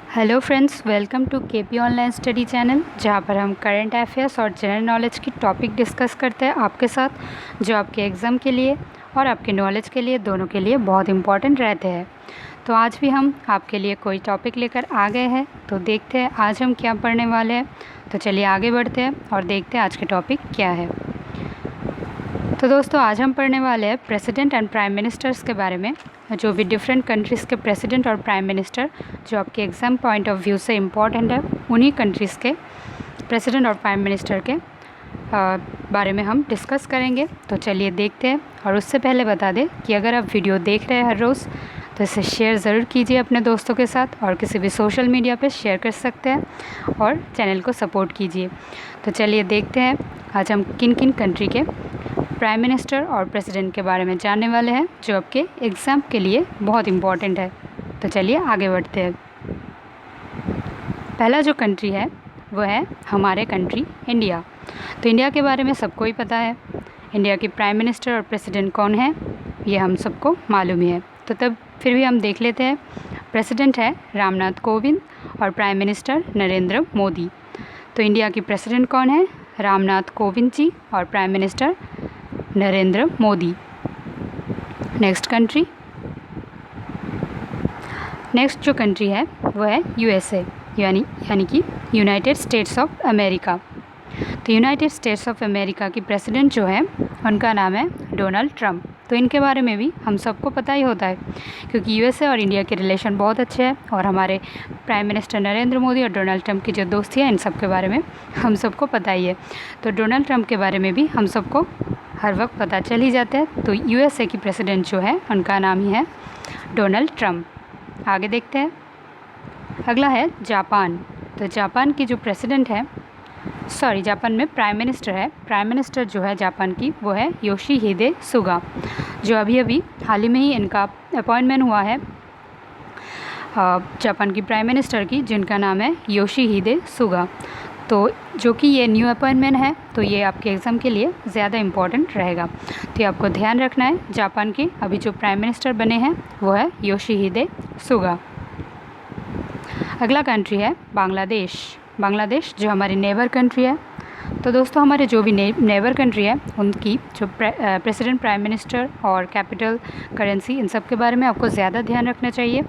Hello friends, welcome to KP online study channel, जहां पर हम करंट अफेयर्स और जनरल नॉलेज की टॉपिक डिस्कस करते हैं आपके साथ, जो आपके एग्ज़ाम के लिए और आपके नॉलेज के लिए दोनों के लिए बहुत इंपॉर्टेंट रहते हैं। तो आज भी हम आपके लिए कोई टॉपिक लेकर आ गए हैं, तो देखते हैं आज हम क्या पढ़ने वाले हैं। तो चलिए आगे बढ़ते हैं और देखते हैं आज के टॉपिक क्या है। तो दोस्तों, आज हम पढ़ने वाले हैं प्रेसिडेंट एंड प्राइम मिनिस्टर्स के बारे में, जो भी डिफरेंट कंट्रीज़ के प्रेसिडेंट और प्राइम मिनिस्टर जो आपके एग्ज़ाम पॉइंट ऑफ व्यू से इम्पॉर्टेंट है, उन्हीं कंट्रीज़ के प्रेसिडेंट और प्राइम मिनिस्टर के बारे में हम डिस्कस करेंगे। तो चलिए देखते हैं। और उससे पहले बता दें कि अगर आप वीडियो देख रहे हैं हर रोज़, तो इसे शेयर ज़रूर कीजिए अपने दोस्तों के साथ, और किसी भी सोशल मीडिया पर शेयर कर सकते हैं, और चैनल को सपोर्ट कीजिए। तो चलिए देखते हैं आज हम किन किन कंट्री के प्राइम मिनिस्टर और प्रेसिडेंट के बारे में जानने वाले हैं, जो आपके एग्ज़ाम के लिए बहुत इम्पॉर्टेंट है। तो चलिए आगे बढ़ते हैं। पहला जो कंट्री है वो है हमारे कंट्री इंडिया। तो इंडिया के बारे में सबको ही पता है। इंडिया की प्राइम मिनिस्टर और प्रेसिडेंट कौन है, ये हम सबको मालूम ही है। तो तब फिर भी हम देख लेते हैं। प्रेसिडेंट है रामनाथ कोविंद और प्राइम मिनिस्टर नरेंद्र मोदी। तो इंडिया की प्रेसिडेंट कौन है? रामनाथ कोविंद जी, और prime minister Narendra Modi. Next जो कंट्री है वो है यूएसए, यानी कि यूनाइटेड स्टेट्स ऑफ अमेरिका। तो यूनाइटेड स्टेट्स ऑफ अमेरिका की प्रेसिडेंट जो है उनका नाम है डोनाल्ड ट्रंप। तो इनके बारे में भी हम सबको पता ही होता है, क्योंकि यूएसए और इंडिया के रिलेशन बहुत अच्छे हैं, और हमारे प्राइम मिनिस्टर नरेंद्र मोदी और डोनाल्ड ट्रंप की जो दोस्ती है, इन सब के बारे में हम सबको पता ही है। तो डोनाल्ड ट्रंप के बारे में भी हम सबको हर वक्त पता चल ही जाता है। तो यूएसए की प्रेसिडेंट जो है उनका नाम ही है डोनाल्ड ट्रंप। आगे देखते हैं। अगला है जापान। तो जापान की जो प्रेसिडेंट है, जापान में प्राइम मिनिस्टर है। प्राइम मिनिस्टर जो है जापान की, वो है योशिहिदे सुगा, जो अभी हाल ही में ही इनका अपॉइंटमेंट हुआ है जापान की प्राइम मिनिस्टर की, जिनका नाम है योशिहिदे सुगा। तो जो कि ये न्यू अपॉइंटमेंट है, तो ये आपके एग्ज़ाम के लिए ज़्यादा इम्पॉर्टेंट रहेगा। तो ये आपको ध्यान रखना है। जापान के अभी जो प्राइम मिनिस्टर बने हैं वो है योशिहिदे सुगा। अगला कंट्री है बांग्लादेश। बांग्लादेश जो हमारी नेबर कंट्री है। तो दोस्तों, हमारे जो भी नेबर कंट्री है, उनकी जो प्रेसिडेंट, प्राइम मिनिस्टर और कैपिटल, करेंसी, इन सब के बारे में आपको ज़्यादा ध्यान रखना चाहिए।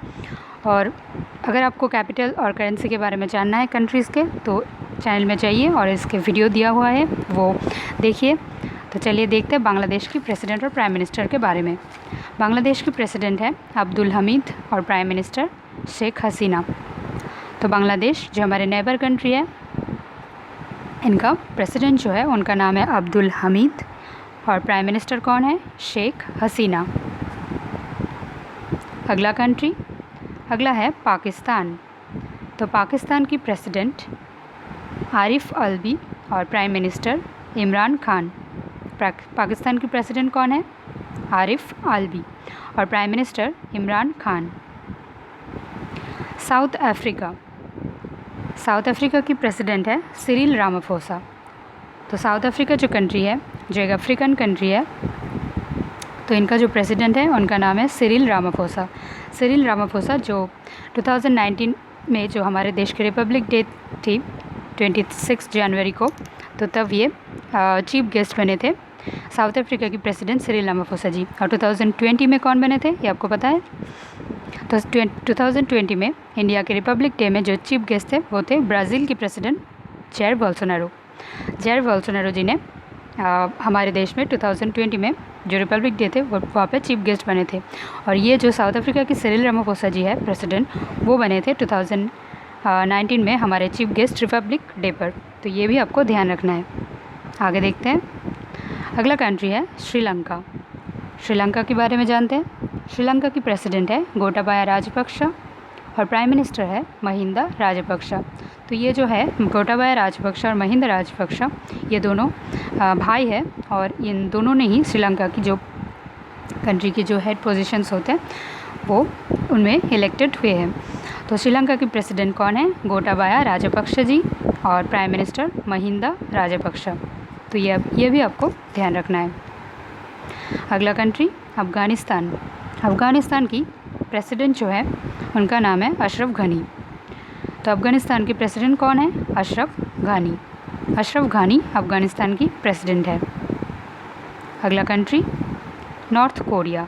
और अगर आपको कैपिटल और करेंसी के बारे में जानना है कंट्रीज़ के, तो चैनल में जाइए और इसके वीडियो दिया हुआ है, वो देखिए। तो चलिए देखते हैं बांग्लादेश की प्रेसिडेंट और प्राइम मिनिस्टर के बारे में। बांग्लादेश की प्रेसिडेंट है अब्दुल हमीद और प्राइम मिनिस्टर शेख हसीना। तो बांग्लादेश जो हमारे नेबर कंट्री है, इनका प्रेसिडेंट जो है उनका नाम है अब्दुल हमीद, और प्राइम मिनिस्टर कौन है? शेख हसीना। अगला है पाकिस्तान। तो पाकिस्तान की प्रेसिडेंट आरिफ अलवी और प्राइम मिनिस्टर इमरान खान। पाकिस्तान की प्रेसिडेंट कौन है? आरिफ अलवी, और prime minister Imran Khan. South Africa की प्रेसिडेंट है सिरिल रामाफोसा। तो साउथ अफ्रीका जो कंट्री है, जो एक अफ्रीकन कंट्री है, तो इनका जो प्रेसिडेंट है उनका नाम है सिरिल रामाफोसा। सिरिल रामाफोसा जो 2019 में जो हमारे देश की रिपब्लिक डे थी 26 जनवरी को, तो तब ये चीफ गेस्ट बने थे साउथ अफ्रीका की प्रेसिडेंट सिरिल रामाफोसा जी। और 2020 में कौन बने थे, ये आपको पता है? तो 2020 में इंडिया के रिपब्लिक डे में जो चीफ गेस्ट थे वो थे ब्राज़ील की president Jair Bolsonaro. Jair Bolsonaro ji ने हमारे देश में 2020 में जो रिपब्लिक डे थे वो वहाँ पे चीफ गेस्ट बने थे। और ये जो साउथ अफ्रीका की सिरिल रामाफोसा जी है प्रेसिडेंट, वो बने थे 2019 में हमारे चीफ गेस्ट रिपब्लिक डे पर। तो ये भी आपको ध्यान रखना है। आगे देखते हैं। अगला कंट्री है श्रीलंका। श्रीलंका के बारे में जानते हैं। श्रीलंका की प्रेसिडेंट है गोटाबाया राजपक्षा, और प्राइम मिनिस्टर है महिंदा राजपक्षा। तो ये जो है गोटाबाया राजपक्षा और महिंदा राजपक्षा, ये दोनों भाई है, और इन दोनों ने ही श्रीलंका की जो कंट्री की जो हेड पोजीशंस होते हैं वो उनमें इलेक्टेड हुए हैं। तो श्रीलंका की प्रेसिडेंट कौन है? गोटाबाया राजपक्षा जी, और प्राइम मिनिस्टर महिंदा राजपक्षा। तो ये भी आपको ध्यान रखना है। अगला कंट्री अफ़गानिस्तान। अफ़गानिस्तान की प्रेसिडेंट जो है उनका नाम है अशरफ गनी। तो अफ़गानिस्तान के प्रेसिडेंट कौन है? अशरफ घानी। अशरफ घानी अफ़गानिस्तान की प्रेसिडेंट है। अगला country north Korea.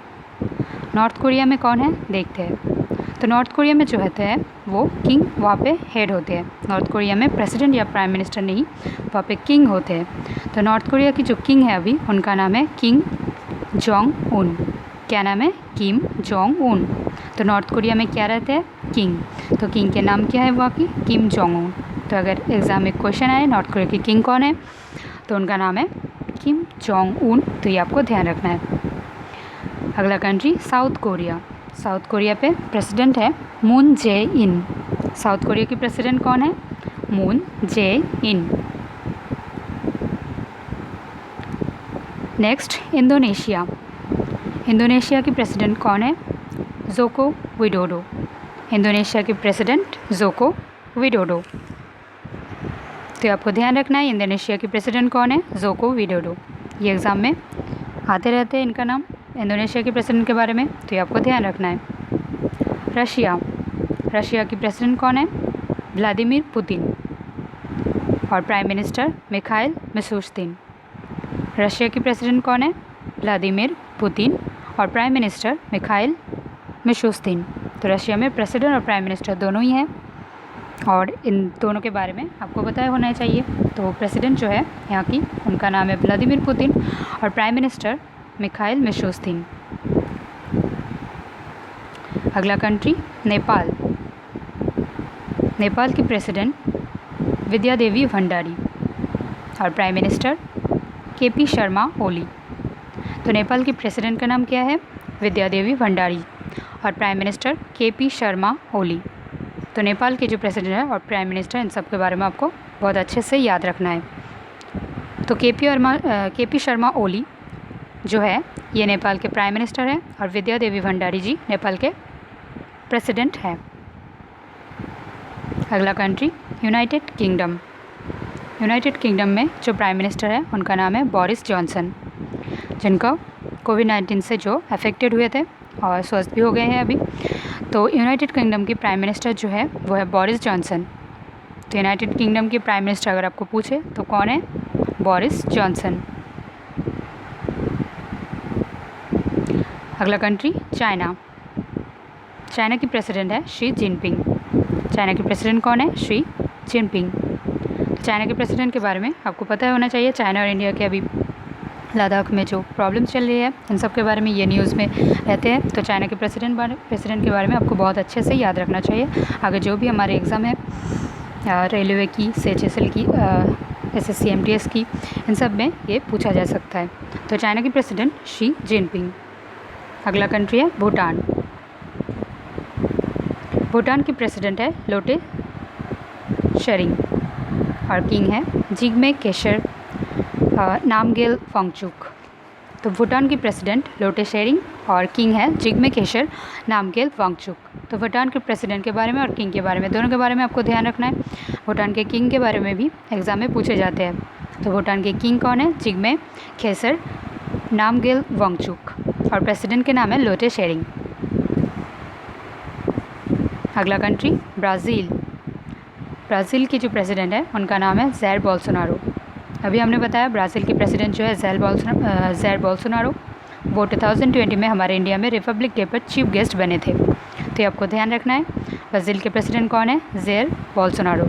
North Korea में कौन है देखते हैं। तो नॉर्थ कोरिया में जो होते हैं वो किंग वहाँ पे हेड होते हैं। नॉर्थ कोरिया में प्रेसिडेंट या प्राइम मिनिस्टर नहीं, वहाँ पे किंग होते हैं। तो नॉर्थ कोरिया की जो किंग है अभी, उनका नाम है किंग जोंग उन। क्या नाम है? Kim Jong Un. तो नॉर्थ कोरिया में क्या रहते हैं? किंग। तो किंग के नाम क्या है वहाँ की? Kim Jong Un. तो अगर एग्ज़ाम में क्वेश्चन आए नॉर्थ कोरिया की किंग कौन है, तो उनका नाम है किम जोंग उन। तो ये आपको ध्यान रखना है। अगला country South Korea. South Korea पे प्रेसिडेंट है Moon Jae In. South Korea की प्रेसिडेंट कौन है? Moon Jae In. Next Indonesia. Indonesia की प्रेसिडेंट कौन है? Joko Widodo. इंडोनेशिया की प्रेसिडेंट जोको विडोडो। तो आपको ध्यान रखना है इंडोनेशिया की प्रेसिडेंट कौन है? Joko Widodo. ये एग्ज़ाम में आते रहते हैं इनका नाम इंडोनेशिया के प्रेसिडेंट के बारे में, तो ये आपको ध्यान रखना है। रशिया। रशिया की प्रेसिडेंट कौन है? Vladimir Putin. और prime minister Mikhail Mishustin. Russia की प्रेसिडेंट कौन है? Vladimir Putin. और प्राइम मिनिस्टर मिखाइल मिशुस्तिन। तो रशिया में प्रेसिडेंट और प्राइम मिनिस्टर दोनों ही हैं, और इन दोनों के बारे में आपको पता होना चाहिए। तो प्रेसिडेंट जो है यहाँ की, उनका नाम है व्लादिमीर पुतिन, और प्राइम मिनिस्टर मिखाइल मिशुस्तिन। अगला कंट्री नेपाल। नेपाल की प्रेसिडेंट विद्या देवी भंडारी, और prime minister KP Sharma Oli. तो नेपाल की प्रेसिडेंट का नाम क्या है? विद्या देवी भंडारी, और prime minister KP Sharma Oli. तो नेपाल के जो प्रेसिडेंट है और प्राइम मिनिस्टर, इन सब के बारे में आपको बहुत अच्छे से याद रखना है। तो केपी शर्मा ओली जो है ये नेपाल के प्राइम मिनिस्टर हैं, और विद्या देवी भंडारी जी नेपाल के प्रेसिडेंट हैं। अगला country United kingdom. United kingdom में जो प्राइम मिनिस्टर है उनका नाम है बोरिस जॉनसन, जिनका कोविड-19 से जो अफेक्टेड हुए थे और स्वस्थ भी हो गए हैं अभी। तो यूनाइटेड किंगडम की प्राइम मिनिस्टर जो है वो है बोरिस जॉनसन। तो यूनाइटेड किंगडम की प्राइम मिनिस्टर अगर आपको पूछे तो कौन है? Boris Johnson. अगला कंट्री चाइना। चाइना की प्रेसिडेंट है शी जिनपिंग। चाइना की प्रेसिडेंट कौन है? Xi Jinping. चाइना के प्रेसिडेंट के बारे में आपको पता होना चाहिए। चाइना और इंडिया के अभी लद्दाख में जो प्रॉब्लम चल रही है, इन सब के बारे में ये न्यूज़ में रहते हैं। तो चाइना के प्रेसिडेंट के बारे में आपको बहुत अच्छे से याद रखना चाहिए। आगे जो भी हमारे एग्ज़ाम है, रेलवे की, CHSL की, SSC MTS की, इन सब में ये पूछा जा सकता है। तो चाइना की प्रेसिडेंट शी जिनपिंग। अगला कंट्री है भूटान। भूटान की प्रेसिडेंट है लोटे शेरिंग, और किंग है जिग्मे खेसर नामग्येल वांगचुक। तो भूटान की प्रेसिडेंट लोटे शेरिंग और किंग है जिग्मे खेसर नामग्येल वांगचुक। तो भूटान के प्रेसिडेंट के बारे में और किंग के बारे में, दोनों के बारे में आपको ध्यान रखना है। भूटान के किंग के बारे में भी एग्ज़ाम में पूछे जाते हैं। तो भूटान के किंग कौन है? जिग्मे खेसर नामग्येल वांगचुक, और प्रेसिडेंट के नाम है लोटे शेरिंग। अगला कंट्री ब्राज़ील। ब्राज़ील की जो प्रेसिडेंट है उनका नाम है ज़ैर बोल्सोनारो। अभी हमने बताया ब्राज़ील की प्रेसिडेंट जो है ज़ैर बोल्सोनारो, वो 2020 में हमारे इंडिया में रिपब्लिक डे पर चीफ गेस्ट बने थे। तो ये आपको ध्यान रखना है। ब्राज़ील के प्रेसिडेंट कौन है? ज़ैर बोल्सोनारो।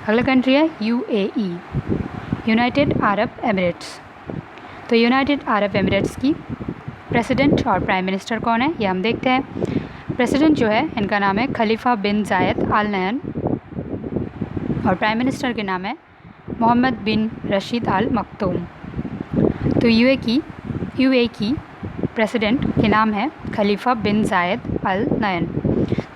अगला कंट्री है UAE, यूनाइटेड अरब एमिरेट्स। तो यूनाइटेड अरब एमिरेट्स की प्रेसिडेंट और प्राइम मिनिस्टर कौन है, ये हम देखते हैं। प्रेसिडेंट जो है इनका नाम है खलीफा बिन जायद अल नहयान, और प्राइम मिनिस्टर के नाम है मोहम्मद बिन रशीद अल मक्तूम। तो UAE की प्रेसिडेंट के नाम है खलीफा बिन जायद अल नहयान।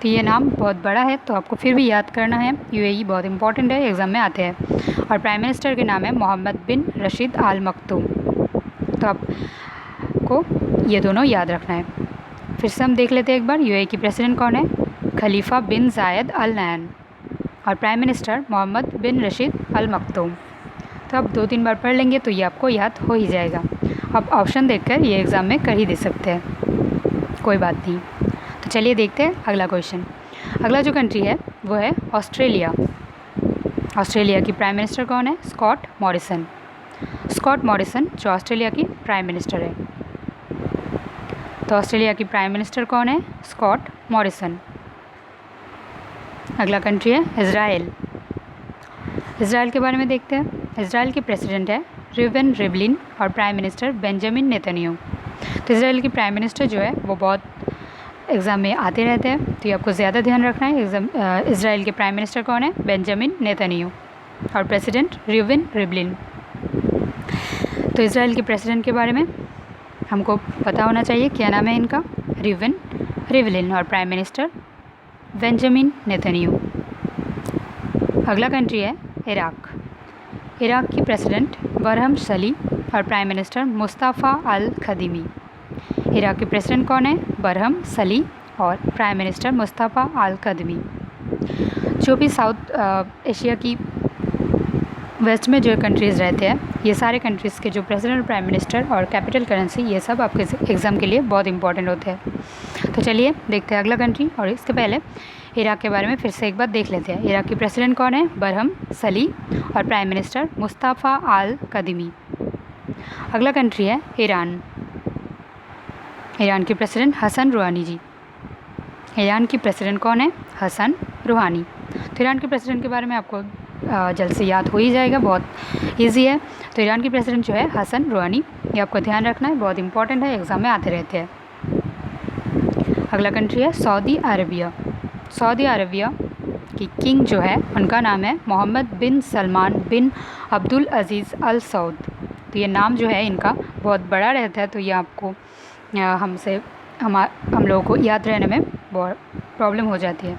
तो ये नाम बहुत बड़ा है, तो आपको फिर भी याद करना है। UAE बहुत इंपॉर्टेंट है, एग्ज़ाम में आते हैं। और प्राइम मिनिस्टर के नाम है मोहम्मद बिन रशीद अल मक्तूम। तो आपको ये दोनों याद रखना है। फिर से हम देख लेते हैं एक बार। UAE की प्रेसिडेंट कौन है? खलीफा बिन जायद अल नहयान, और प्राइम मिनिस्टर मोहम्मद बिन रशीद अल मक्तूम। तो आप 2-3 बार पढ़ लेंगे तो ये आपको याद हो ही जाएगा। आप ऑप्शन देखकर ये एग्ज़ाम में कर ही दे सकते हैं, कोई बात नहीं। तो चलिए देखते हैं अगला क्वेश्चन। अगला जो कंट्री है वो है ऑस्ट्रेलिया। ऑस्ट्रेलिया की प्राइम मिनिस्टर कौन है? Scott Morrison. स्कॉट मॉरिसन जो ऑस्ट्रेलिया की प्राइम मिनिस्टर है। तो ऑस्ट्रेलिया की प्राइम मिनिस्टर कौन है? स्कॉट मॉरिसन। अगला कंट्री है इज़राइल। इज़राइल के बारे में देखते हैं। इज़राइल के प्रेसिडेंट है रिवेन रिवलिन और प्राइम मिनिस्टर बेंजामिन नेतन्याहू। तो इज़राइल की प्राइम मिनिस्टर जो है वो बहुत एग्ज़ाम में आते रहते हैं, तो ये आपको ज़्यादा ध्यान रखना है। इज़राइल के प्राइम मिनिस्टर कौन है? बेंजामिन नेतन्याहू और प्रेसिडेंट रिवेन रिवलिन। तो इज़राइल के प्रेसिडेंट के बारे में हमको पता होना चाहिए, क्या नाम है इनका? रिवेन रिवलिन और प्राइम मिनिस्टर बेंजामिन नेतन्याहू। अगला कंट्री है इराक। इराक की प्रेसिडेंट बरहम सली और प्राइम मिनिस्टर मुस्तफ़ा अल खदीमी। इराक के प्रेसिडेंट कौन है? बरहम सली और प्राइम मिनिस्टर मुस्तफ़ा अल खदीमी। जो भी साउथ एशिया की वेस्ट में जो कंट्रीज़ रहते हैं, ये सारे कंट्रीज़ के जो प्रेसिडेंट, प्राइम मिनिस्टर और कैपिटल करेंसी, ये सब आपके एग्ज़ाम के लिए बहुत इंपॉर्टेंट होते हैं। तो चलिए देखते हैं अगला कंट्री, और इसके पहले इराक के बारे में फिर से एक बार देख लेते हैं। इराक की प्रेसिडेंट कौन है? बरहम सली और प्राइम मिनिस्टर मुस्तफ़ा अल खदीमी। अगला कंट्री है ईरान। ईरान के प्रेसिडेंट हसन रूहानी जी। ईरान की प्रेसिडेंट कौन है? हसन रूहानी। तो ईरान के प्रेसिडेंट के बारे में आपको जल्द से याद हो ही जाएगा, बहुत इजी है। तो ईरान की प्रेसिडेंट जो है हसन रूहानी, ये आपको ध्यान रखना है, बहुत इंपॉर्टेंट है, एग्ज़ाम में आते रहते हैं। अगला कंट्री है सऊदी अरबिया। सऊदी अरबिया की किंग जो है उनका नाम है मोहम्मद बिन सलमान बिन अब्दुल अज़ीज़ अल सऊद। तो ये नाम जो है इनका बहुत बड़ा रहता है, तो ये आपको हम लोगों को याद रहने में बहुत प्रॉब्लम हो जाती है।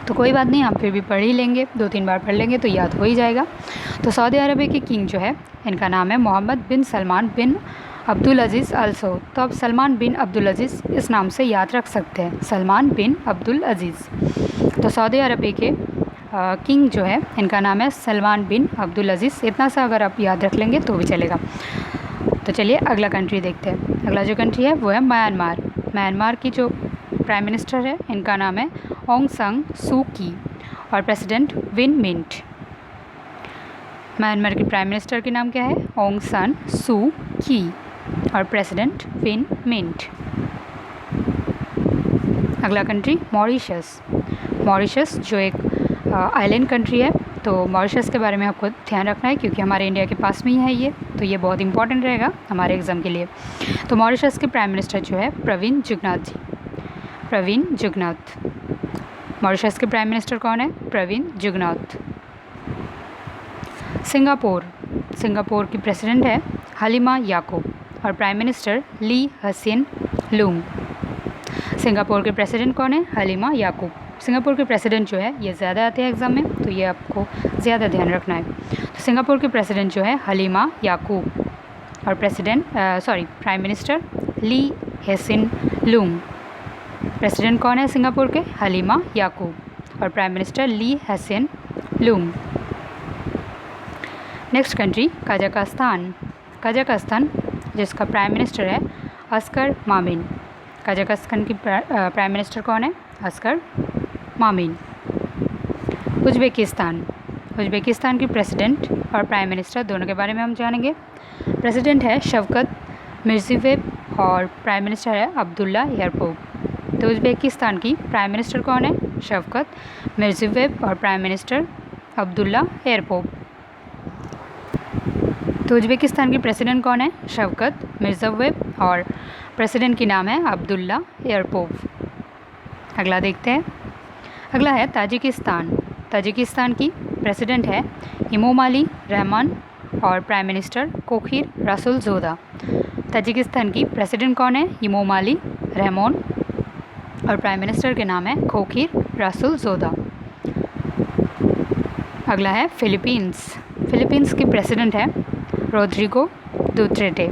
तो कोई बात नहीं, हम फिर भी पढ़ ही लेंगे, 2-3 बार पढ़ लेंगे तो याद हो ही जाएगा। तो सऊदी अरबिया के किंग जो है इनका नाम है मोहम्मद बिन सलमान बिन अब्दुल अज़ीज़ अल सऊद। तो आप सलमान बिन अब्दुल अज़ीज़ इस नाम से याद रख सकते हैं, सलमान बिन अब्दुल अज़ीज़। तो सऊदी अरबिया के किंग जो है इनका नाम है सलमान बिन अब्दुल अज़ीज़। इतना सा अगर आप याद रख लेंगे तो भी चलेगा। तो चलिए अगला कंट्री देखते हैं। अगला जो कंट्री है वो है म्यांमार। म्यांमार की जो प्राइम मिनिस्टर है इनका नाम है ऑंग सान सू की और प्रेसिडेंट विन मिंट। म्यांमार की प्राइम मिनिस्टर के नाम क्या है? ऑंग सान सू की और प्रेसिडेंट विन मिंट। अगला कंट्री मॉरिशस। मॉरिशस जो एक आइलैंड कंट्री है, तो मॉरिशस के बारे में आपको ध्यान रखना है क्योंकि हमारे इंडिया के पास में ही है ये, तो ये बहुत इंपॉर्टेंट रहेगा हमारे एग्ज़ाम के लिए। तो मॉरिशस के प्राइम मिनिस्टर जो है प्रवीण जुगनाथ जी। प्रवीण जुगनाथ। मॉरिशस के प्राइम मिनिस्टर कौन है? प्रवीण जुगनाथ। सिंगापुर। सिंगापुर की प्रेसिडेंट है हलीमा याकूब और प्राइम मिनिस्टर ली हसीन लूंग। सिंगापुर के प्रेसिडेंट कौन है? हलीमा याकूब। सिंगापुर के प्रेसिडेंट जो है ये ज़्यादा आते हैं एग्ज़ाम में, तो ये आपको ज़्यादा ध्यान रखना है। तो सिंगापुर के प्रेसिडेंट जो है हलीमा याकूब और प्राइम मिनिस्टर ली हसीन लूंग। प्रेसिडेंट कौन है सिंगापुर के? हलीमा याकूब और प्राइम मिनिस्टर ली हसीन Loong. Next country Kazakhstan. Kazakhstan जिसका प्राइम मिनिस्टर है अस्कर मामिन। कजाकिस्तान की प्राइम मिनिस्टर कौन है? अस्कर मामिन। उज़्बेकिस्तान। उज़्बेकिस्तान की प्रेसिडेंट और प्राइम मिनिस्टर दोनों के बारे में हम जानेंगे। प्रेसिडेंट है शवकत मिर्ज़ियोयेव और प्राइम मिनिस्टर है अब्दुल्ला एरपोव। तो उज़्बेकिस्तान की प्राइम मिनिस्टर कौन है? शवकत मिर्ज़ियोयेव और प्राइम मिनिस्टर अब्दुल्ला एरपोव। तो उज़्बेकिस्तान की प्रेसिडेंट कौन है? शवकत मिर्ज़ियोयेव और प्रेसिडेंट की नाम है अब्दुल्ला एरपोव। अगला देखते हैं। अगला है ताजिकिस्तान। ताजिकिस्तान की प्रेसिडेंट है इमोमाली रहमान और प्राइम मिनिस्टर कोखिर रसूलज़ोदा। ताजिकिस्तान की प्रेसिडेंट कौन है? इमोमाली रहमान और प्राइम मिनिस्टर के नाम है कोखिर रसूलज़ोदा। अगला है फिलीपींस। फिलीपींस की प्रेसिडेंट है रोड्रिगो डुटेर्टे।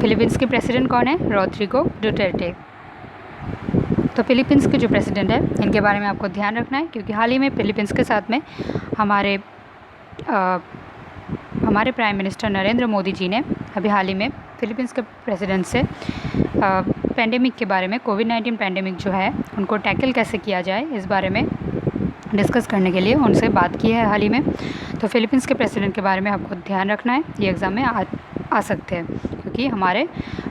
फिलीपींस के प्रेसिडेंट कौन है? रोड्रिगो डुटेर्टे। तो फिलीपींस के जो प्रेसिडेंट है इनके बारे में आपको ध्यान रखना है क्योंकि हाल ही में फिलीपींस के साथ में हमारे प्राइम मिनिस्टर नरेंद्र मोदी जी ने अभी हाल ही में फिलीपींस के प्रेसिडेंट से पेंडेमिक के बारे में, कोविड-19 पेंडेमिक जो है उनको टैकल कैसे किया जाए इस बारे में डिस्कस करने के लिए उनसे बात की है हाल ही में। तो फ़िलीपींस के प्रेसिडेंट के बारे में आपको ध्यान रखना है, ये एग्ज़ाम में आ सकते हैं, क्योंकि हमारे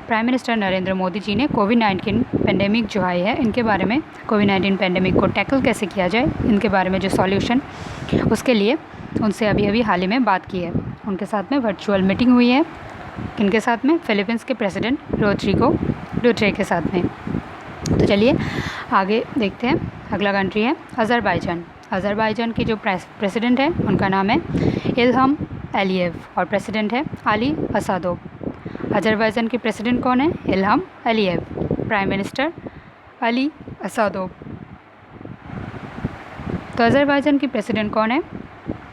प्राइम मिनिस्टर नरेंद्र मोदी जी ने कोविड-19 पेंडेमिक जो आई है इनके बारे में, कोविड-19 पेंडेमिक को टैकल कैसे किया जाए इनके बारे में जो सॉल्यूशन, उसके लिए उनसे अभी हाल ही में बात की है। उनके साथ में वर्चुअल मीटिंग हुई है, किनके साथ में? फ़िलीपींस के प्रेसिडेंट रोड्रिगो डुटर्टे के साथ में। तो चलिए आगे देखते हैं। अगला कंट्री है अज़रबैजान। अज़रबैजान की जो प्रेसिडेंट है उनका नाम है इल्हम अलीयेव और प्रेसिडेंट है अली असादोव। अज़रबैजान की प्रेसिडेंट कौन है? Ilham Aliyev. Prime minister Ali Asadov. तो अज़रबैजान की प्रेसिडेंट कौन है?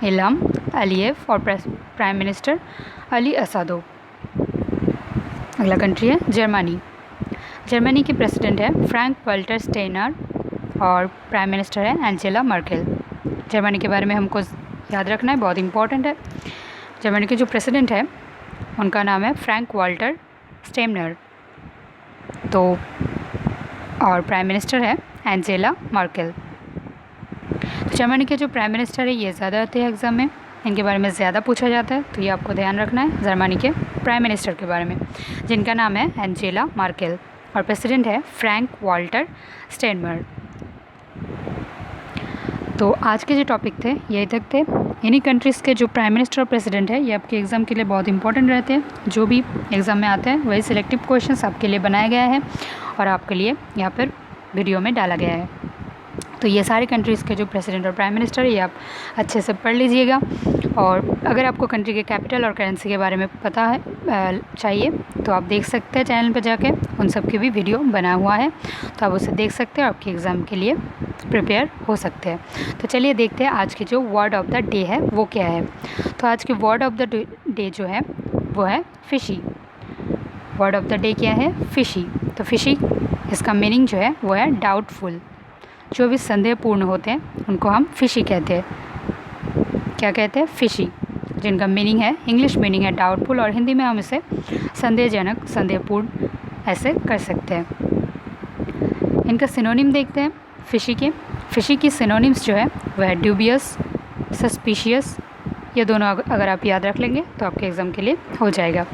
इल्हम अलीयेव और प्राइम मिनिस्टर अली असादोव। अगला कंट्री है जर्मनी। जर्मनी की प्रेसिडेंट है फ्रैंक वाल्टर स्टेनर और प्राइम मिनिस्टर है एंजेला मर्केल। जर्मनी के बारे में हमको याद रखना है, बहुत इंपॉर्टेंट है। जर्मनी के जो प्रेसिडेंट है उनका नाम है फ्रैंक वाल्टर स्टेनर, तो और प्राइम मिनिस्टर है एंजेला मर्केल। तो जर्मनी के जो प्राइम मिनिस्टर है ये ज़्यादा आते हैं एग्ज़ाम में, इनके बारे में ज़्यादा पूछा जाता है, तो ये आपको ध्यान रखना है जर्मनी के प्राइम मिनिस्टर के बारे में, जिनका नाम है एंजेला मर्केल और प्रेसिडेंट है फ्रैंक वाल्टर स्टेनमर। तो आज के जो टॉपिक थे यही तक थे। इन्हीं कंट्रीज़ के जो प्राइम मिनिस्टर और प्रेसिडेंट है ये आपके एग्ज़ाम के लिए बहुत इंपॉर्टेंट रहते हैं। जो भी एग्ज़ाम में आते हैं वही सिलेक्टिव क्वेश्चंस आपके लिए बनाया गया है और आपके लिए यहाँ पर वीडियो में डाला गया है। तो ये सारे कंट्रीज़ के जो प्रेसिडेंट और प्राइम मिनिस्टर ये आप अच्छे से पढ़ लीजिएगा। और अगर आपको कंट्री के कैपिटल और करेंसी के बारे में पता है चाहिए तो आप देख सकते हैं चैनल पर जाके, उन सब की भी वीडियो बना हुआ है, तो आप उसे देख सकते हैं और आपके एग्ज़ाम के लिए प्रिपेयर हो सकते हैं। तो चलिए देखते हैं आज के जो वर्ड ऑफ द डे है वो क्या है। तो आज के वर्ड ऑफ द डे जो है वो है fishy. Word of the day क्या है? फिशी। तो फिशी इसका मीनिंग जो है वो है डाउटफुल। जो भी संदेहपूर्ण होते हैं उनको हम फिशी कहते हैं। क्या कहते हैं? फिशी, जिनका मीनिंग है, इंग्लिश मीनिंग है डाउटफुल और हिंदी में हम इसे संदेहजनक, संदेहपूर्ण ऐसे कर सकते हैं। इनका सिनोनिम देखते हैं फिशी के। फिशी की सिनोनिम्स जो है वह है ड्यूबियस, सस्पिशियस। ये दोनों अगर आप याद रख लेंगे तो आपके एग्ज़ाम के लिए हो जाएगा।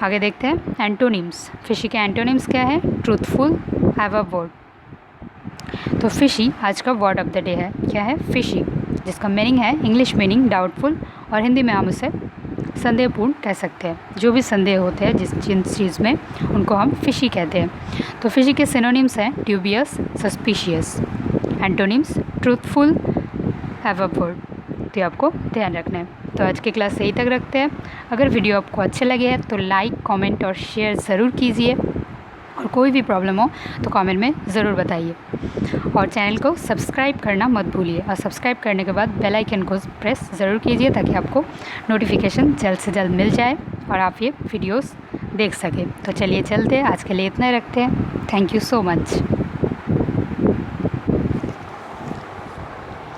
आगे देखते हैं एंटोनिम्स। फिशी के एंटोनिम्स क्या है? Truthful, have a word. तो फिशी आज का वर्ड ऑफ द डे है। क्या है? फिशी, जिसका मीनिंग है, इंग्लिश मीनिंग डाउटफुल और हिंदी में हम उसे संदेहपूर्ण कह सकते हैं। जो भी संदेह होते हैं जिन चीज़ में उनको हम फिशी कहते हैं। तो फिशी के सिनोनिम्स हैं dubious, suspicious. Antonyms truthful, have a word. तो आपको ध्यान रखना है। तो आज की क्लास यही तक रखते हैं। अगर वीडियो आपको अच्छे लगे हैं तो लाइक, कमेंट और शेयर ज़रूर कीजिए और कोई भी प्रॉब्लम हो तो कमेंट में ज़रूर बताइए और चैनल को सब्सक्राइब करना मत भूलिए और सब्सक्राइब करने के बाद बेल आइकन को प्रेस ज़रूर कीजिए ताकि आपको नोटिफिकेशन जल्द से जल्द मिल जाए और आप ये वीडियोस देख सकें। तो चलिए चलते हैं, आज के लिए इतना ही रखते हैं। Thank you so much.